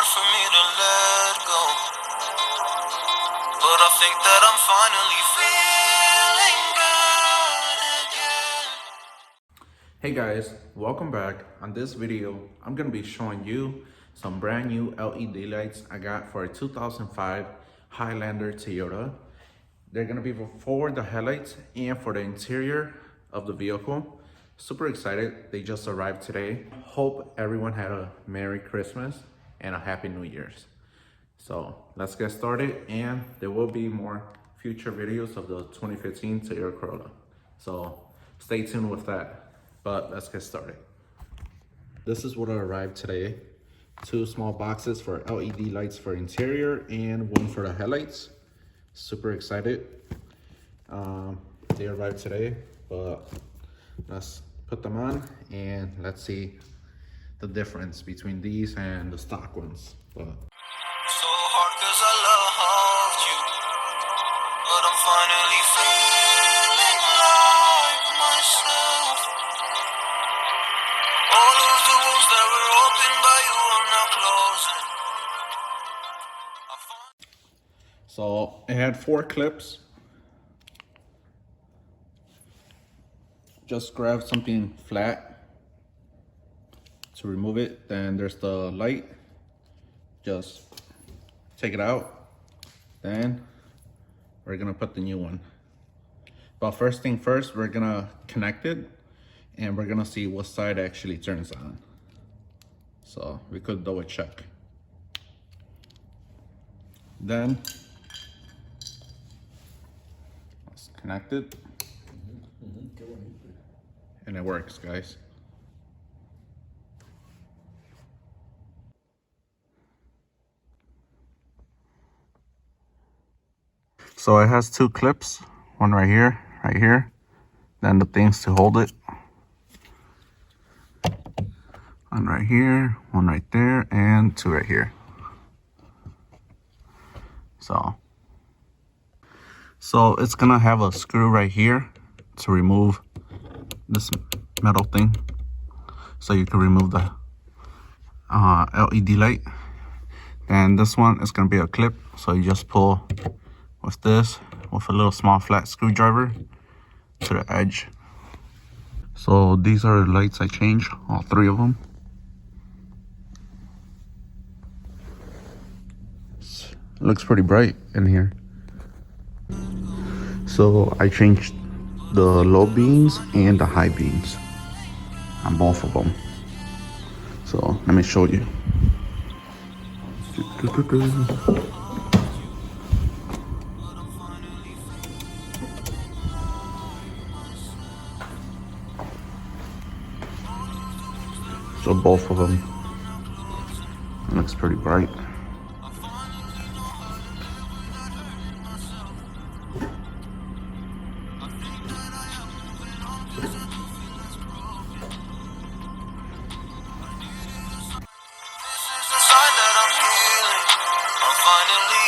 hard for me to let go, but I think that I'm finally feeling good again. Hey guys, welcome back. On this video, I'm gonna be showing you some brand new LED lights I got for a 2005 Highlander Toyota. They're gonna be for the headlights and for the interior of the vehicle. Super excited, they just arrived today. Hope everyone had a Merry Christmas and a Happy New Year's. So let's get started, and there will be more future videos of the 2015 Toyota Corolla. So stay tuned with that, but let's get started. This is what arrived today. 2 small boxes for LED lights for interior and 1 for the headlights. Super excited. They arrived today, but let's put them on and let's see the difference between these and the stock ones. But So hard 'cause I loved you, but I'm finally feeling like myself. All of the wounds that were opened by you are now closing. so it had 4 clips. Just grab something flat to remove it. Then there's the light. Just take it out. Then we're gonna put the new one. But first thing first, we're gonna connect it and we're gonna see what side actually turns on. So we could double check. Then let's connect it. And it works, guys. So it has 2 clips, one right here, then the things to hold it. One right here, one right there, and 2 right here. So it's gonna have a screw right here to remove this metal thing, so you can remove the LED light. And this one is gonna be a clip, so you just pull with this, with a little small flat screwdriver to the edge. So these are the lights I changed, all 3 of them. It looks pretty bright in here. So I changed the low beams and the high beams on both of them. So let me show you. So both of them, it looks pretty bright. This is a sign that I'm healing. I'm finally